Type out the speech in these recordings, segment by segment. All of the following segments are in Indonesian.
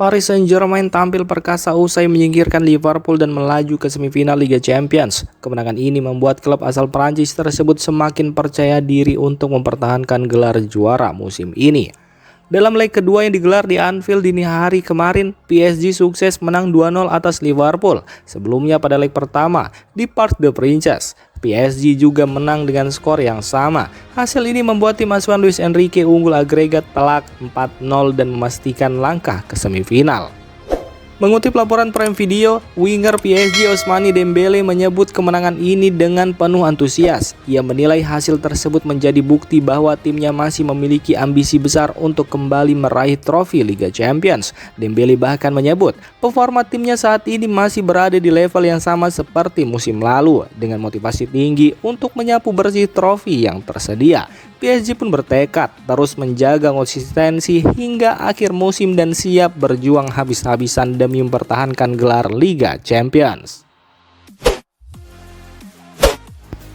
Paris Saint-Germain tampil perkasa usai menyingkirkan Liverpool dan melaju ke semifinal Liga Champions. Kemenangan ini membuat klub asal Prancis tersebut semakin percaya diri untuk mempertahankan gelar juara musim ini. Dalam leg kedua yang digelar di Anfield dini hari kemarin, PSG sukses menang 2-0 atas Liverpool. Sebelumnya pada leg pertama di Parc des Princes, PSG juga menang dengan skor yang sama. Hasil ini membuat tim asuhan Luis Enrique unggul agregat telak 4-0 dan memastikan langkah ke semifinal. Mengutip laporan Prime Video, winger PSG Ousmane Dembélé menyebut kemenangan ini dengan penuh antusias. Ia menilai hasil tersebut menjadi bukti bahwa timnya masih memiliki ambisi besar untuk kembali meraih trofi Liga Champions. Dembélé bahkan menyebut performa timnya saat ini masih berada di level yang sama seperti musim lalu, dengan motivasi tinggi untuk menyapu bersih trofi yang tersedia. PSG pun bertekad terus menjaga konsistensi hingga akhir musim dan siap berjuang habis-habisan demi mempertahankan gelar Liga Champions.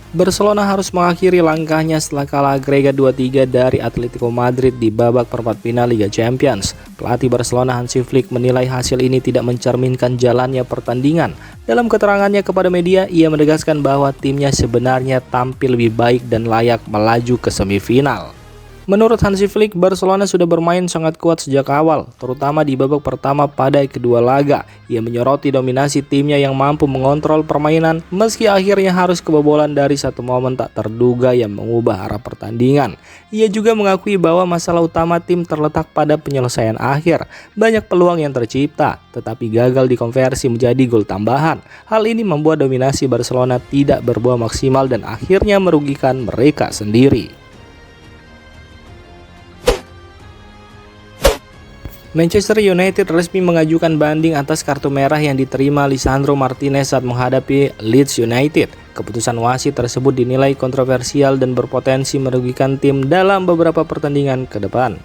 Barcelona harus mengakhiri langkahnya setelah kalah agregat 2-3 dari Atletico Madrid di babak perempat final Liga Champions. Pelatih Barcelona Hansi Flick menilai hasil ini tidak mencerminkan jalannya pertandingan. Dalam keterangannya kepada media, ia menegaskan bahwa timnya sebenarnya tampil lebih baik dan layak melaju ke semifinal. Menurut Hansi Flick, Barcelona sudah bermain sangat kuat sejak awal, terutama di babak pertama pada kedua laga. Ia menyoroti dominasi timnya yang mampu mengontrol permainan meski akhirnya harus kebobolan dari satu momen tak terduga yang mengubah arah pertandingan. Ia juga mengakui bahwa masalah utama tim terletak pada penyelesaian akhir. Banyak peluang yang tercipta, tetapi gagal dikonversi menjadi gol tambahan. Hal ini membuat dominasi Barcelona tidak berbuah maksimal dan akhirnya merugikan mereka sendiri. Manchester United resmi mengajukan banding atas kartu merah yang diterima Lisandro Martinez saat menghadapi Leeds United. Keputusan wasit tersebut dinilai kontroversial dan berpotensi merugikan tim dalam beberapa pertandingan ke depan.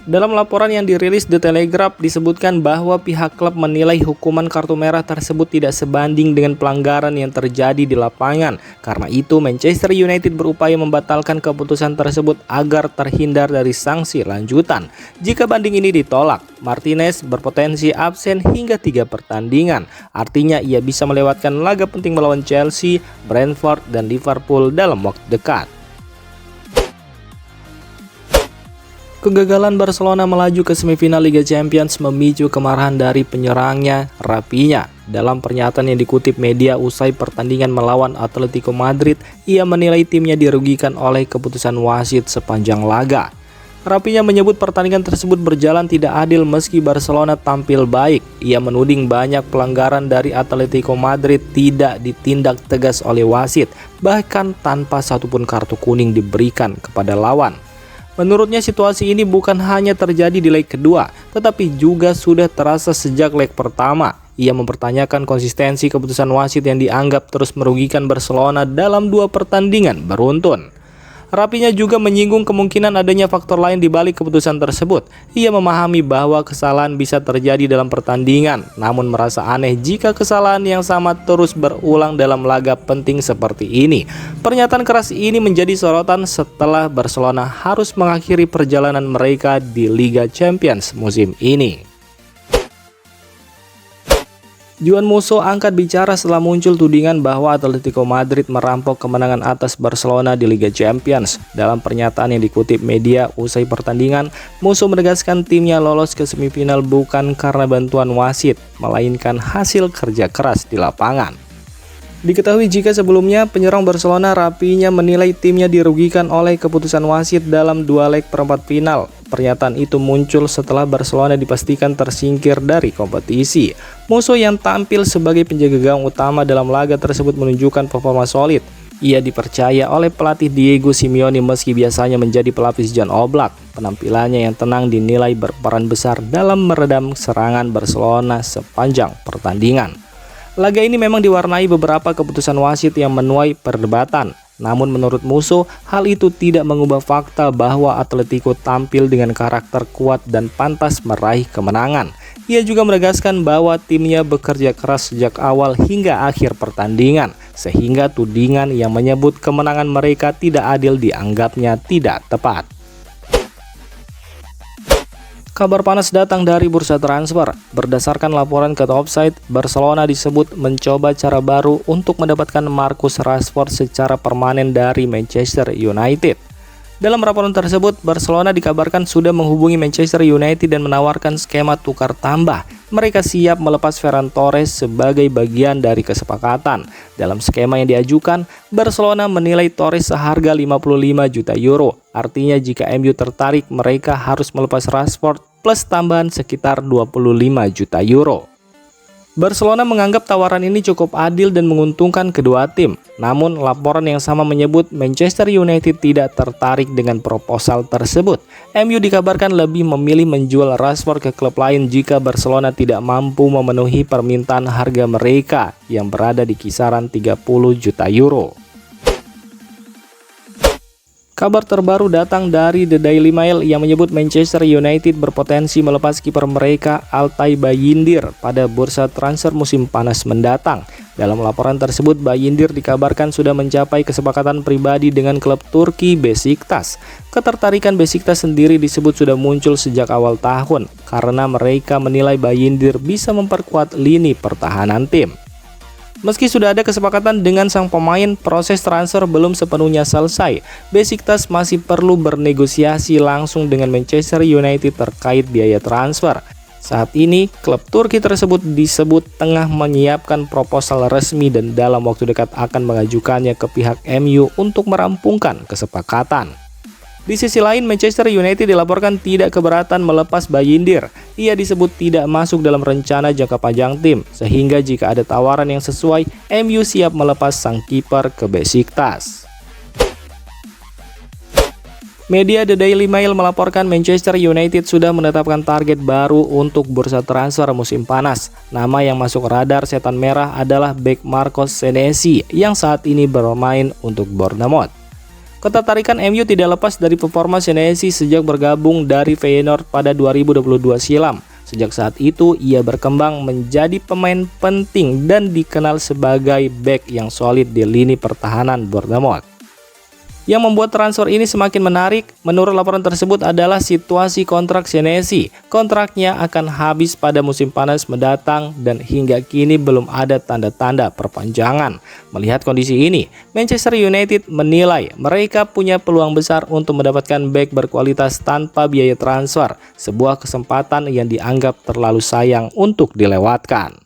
Dalam laporan yang dirilis The Telegraph disebutkan bahwa pihak klub menilai hukuman kartu merah tersebut tidak sebanding dengan pelanggaran yang terjadi di lapangan. Karena itu, Manchester United berupaya membatalkan keputusan tersebut agar terhindar dari sanksi lanjutan. Jika banding ini ditolak, Martinez berpotensi absen hingga 3 pertandingan. Artinya ia bisa melewatkan laga penting melawan Chelsea, Brentford, dan Liverpool dalam waktu dekat. Kegagalan Barcelona melaju ke semifinal Liga Champions memicu kemarahan dari penyerangnya Raphinha. Dalam pernyataan yang dikutip media usai pertandingan melawan Atletico Madrid, ia menilai timnya dirugikan oleh keputusan wasit sepanjang laga. Raphinha menyebut pertandingan tersebut berjalan tidak adil meski Barcelona tampil baik. Ia menuding banyak pelanggaran dari Atletico Madrid tidak ditindak tegas oleh wasit, bahkan tanpa satupun kartu kuning diberikan kepada lawan. Menurutnya situasi ini bukan hanya terjadi di leg kedua, tetapi juga sudah terasa sejak leg pertama. Ia mempertanyakan konsistensi keputusan wasit yang dianggap terus merugikan Barcelona dalam 2 pertandingan beruntun. Raphinha juga menyinggung kemungkinan adanya faktor lain di balik keputusan tersebut. Ia memahami bahwa kesalahan bisa terjadi dalam pertandingan, namun merasa aneh jika kesalahan yang sama terus berulang dalam laga penting seperti ini. Pernyataan keras ini menjadi sorotan setelah Barcelona harus mengakhiri perjalanan mereka di Liga Champions musim ini. Juan Musso angkat bicara setelah muncul tudingan bahwa Atletico Madrid merampok kemenangan atas Barcelona di Liga Champions. Dalam pernyataan yang dikutip media usai pertandingan, Musso menegaskan timnya lolos ke semifinal bukan karena bantuan wasit, melainkan hasil kerja keras di lapangan. Diketahui jika sebelumnya penyerang Barcelona Raphinha menilai timnya dirugikan oleh keputusan wasit dalam 2 leg perempat final. Pernyataan itu muncul setelah Barcelona dipastikan tersingkir dari kompetisi. Musso yang tampil sebagai penjaga gawang utama dalam laga tersebut menunjukkan performa solid. Ia dipercaya oleh pelatih Diego Simeone meski biasanya menjadi pelapis Jan Oblak. Penampilannya yang tenang dinilai berperan besar dalam meredam serangan Barcelona sepanjang pertandingan. Laga ini memang diwarnai beberapa keputusan wasit yang menuai perdebatan. Namun menurut Musso, hal itu tidak mengubah fakta bahwa Atletico tampil dengan karakter kuat dan pantas meraih kemenangan. Ia juga menegaskan bahwa timnya bekerja keras sejak awal hingga akhir pertandingan, sehingga tudingan yang menyebut kemenangan mereka tidak adil dianggapnya tidak tepat. Kabar panas datang dari bursa transfer. Berdasarkan laporan ke Topside, Barcelona disebut mencoba cara baru untuk mendapatkan Marcus Rashford secara permanen dari Manchester United. Dalam laporan tersebut, Barcelona dikabarkan sudah menghubungi Manchester United dan menawarkan skema tukar tambah. Mereka siap melepas Ferran Torres sebagai bagian dari kesepakatan. Dalam skema yang diajukan, Barcelona menilai Torres seharga 55 juta euro. Artinya jika MU tertarik, mereka harus melepas Rashford plus tambahan sekitar 25 juta euro. Barcelona menganggap tawaran ini cukup adil dan menguntungkan kedua tim. Namun, laporan yang sama menyebut Manchester United tidak tertarik dengan proposal tersebut. MU dikabarkan lebih memilih menjual Rashford ke klub lain jika Barcelona tidak mampu memenuhi permintaan harga mereka yang berada di kisaran 30 juta euro. Kabar terbaru datang dari The Daily Mail yang menyebut Manchester United berpotensi melepas kiper mereka Altay Bayindir pada bursa transfer musim panas mendatang. Dalam laporan tersebut, Bayindir dikabarkan sudah mencapai kesepakatan pribadi dengan klub Turki Besiktas. Ketertarikan Besiktas sendiri disebut sudah muncul sejak awal tahun karena mereka menilai Bayindir bisa memperkuat lini pertahanan tim. Meski sudah ada kesepakatan dengan sang pemain, proses transfer belum sepenuhnya selesai. Besiktas masih perlu bernegosiasi langsung dengan Manchester United terkait biaya transfer. Saat ini, klub Turki tersebut disebut tengah menyiapkan proposal resmi dan dalam waktu dekat akan mengajukannya ke pihak MU untuk merampungkan kesepakatan. Di sisi lain, Manchester United dilaporkan tidak keberatan melepas Bayindir. Ia disebut tidak masuk dalam rencana jangka panjang tim, sehingga jika ada tawaran yang sesuai, MU siap melepas sang kiper ke Besiktas. Media The Daily Mail melaporkan Manchester United sudah menetapkan target baru untuk bursa transfer musim panas. Nama yang masuk radar setan merah adalah bek Marcos Senesi yang saat ini bermain untuk Bournemouth. Ketertarikan MU tidak lepas dari performa Senesi sejak bergabung dari Feyenoord pada 2022 silam. Sejak saat itu, ia berkembang menjadi pemain penting dan dikenal sebagai bek yang solid di lini pertahanan Bournemouth. Yang membuat transfer ini semakin menarik, menurut laporan tersebut adalah situasi kontrak Senesi. Kontraknya akan habis pada musim panas mendatang dan hingga kini belum ada tanda-tanda perpanjangan. Melihat kondisi ini, Manchester United menilai mereka punya peluang besar untuk mendapatkan bek berkualitas tanpa biaya transfer, sebuah kesempatan yang dianggap terlalu sayang untuk dilewatkan.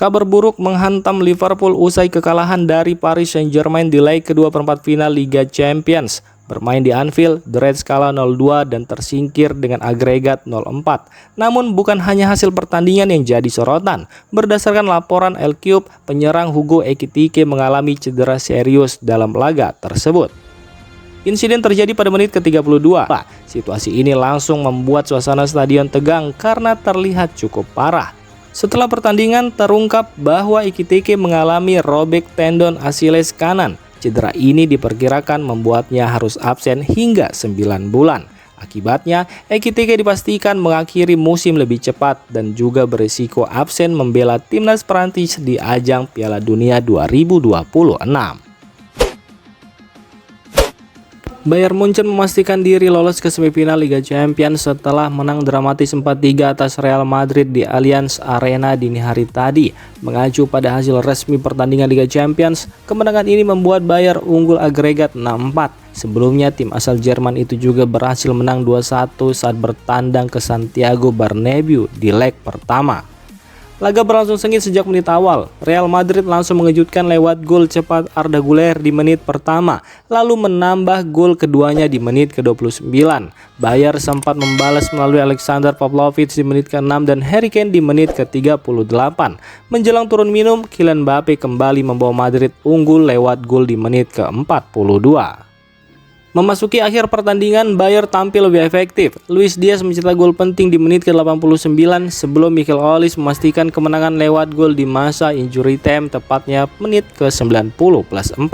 Kabar buruk menghantam Liverpool usai kekalahan dari Paris Saint-Germain di leg kedua perempat final Liga Champions. Bermain di Anfield, The Reds kalah 0-2 dan tersingkir dengan agregat 0-4. Namun bukan hanya hasil pertandingan yang jadi sorotan. Berdasarkan laporan El Cube, penyerang Hugo Ekitike mengalami cedera serius dalam laga tersebut. Insiden terjadi pada menit ke-32. Situasi ini langsung membuat suasana stadion tegang karena terlihat cukup parah. Setelah pertandingan terungkap bahwa Ekitike mengalami robek tendon Achilles kanan. Cedera ini diperkirakan membuatnya harus absen hingga 9 bulan. Akibatnya, Ekitike dipastikan mengakhiri musim lebih cepat dan juga berisiko absen membela timnas Prancis di ajang Piala Dunia 2026. Bayern Munchen memastikan diri lolos ke semifinal Liga Champions setelah menang dramatis 4-3 atas Real Madrid di Allianz Arena dini hari tadi. Mengacu pada hasil resmi pertandingan Liga Champions, kemenangan ini membuat Bayern unggul agregat 6-4. Sebelumnya, tim asal Jerman itu juga berhasil menang 2-1 saat bertandang ke Santiago Bernabeu di leg pertama. Laga berlangsung sengit sejak menit awal. Real Madrid langsung mengejutkan lewat gol cepat Arda Güler di menit pertama, lalu menambah gol keduanya di menit ke-29. Bayern sempat membalas melalui Alexander Pavlovic di menit ke-6 dan Harry Kane di menit ke-38. Menjelang turun minum, Kylian Mbappe kembali membawa Madrid unggul lewat gol di menit ke-42. Memasuki akhir pertandingan, Bayern tampil lebih efektif. Luis Diaz mencetak gol penting di menit ke-89 sebelum Michael Olise memastikan kemenangan lewat gol di masa injury time tepatnya menit ke-90+4.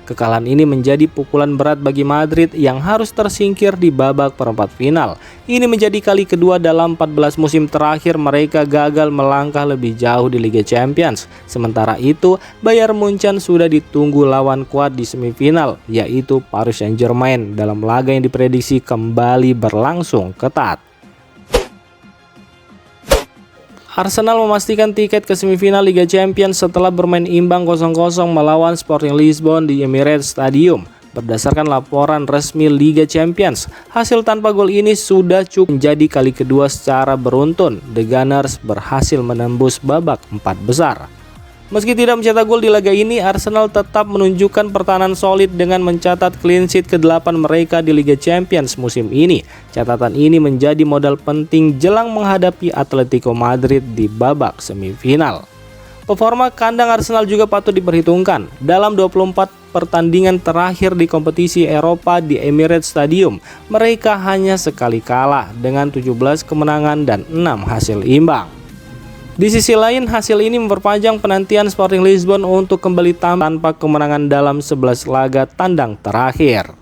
Kekalahan ini menjadi pukulan berat bagi Madrid yang harus tersingkir di babak perempat final. Ini menjadi kali kedua dalam 14 musim terakhir mereka gagal melangkah lebih jauh di Liga Champions. Sementara itu, Bayern Munchen sudah ditunggu lawan kuat di semifinal, yaitu Paris Saint-Germain bermain dalam laga yang diprediksi kembali berlangsung ketat. Arsenal memastikan tiket ke semifinal Liga Champions setelah bermain imbang 0-0 melawan Sporting Lisbon di Emirates Stadium. Berdasarkan laporan resmi Liga Champions, hasil tanpa gol ini sudah cukup menjadi kali kedua secara beruntun The Gunners berhasil menembus babak 4 besar. Meski tidak mencetak gol di laga ini, Arsenal tetap menunjukkan pertahanan solid dengan mencatat clean sheet ke-8 mereka di Liga Champions musim ini. Catatan ini menjadi modal penting jelang menghadapi Atletico Madrid di babak semifinal. Performa kandang Arsenal juga patut diperhitungkan. Dalam 24 pertandingan terakhir di kompetisi Eropa di Emirates Stadium, mereka hanya sekali kalah dengan 17 kemenangan dan 6 hasil imbang. Di sisi lain, hasil ini memperpanjang penantian Sporting Lisbon untuk kembali tanpa kemenangan dalam 11 laga tandang terakhir.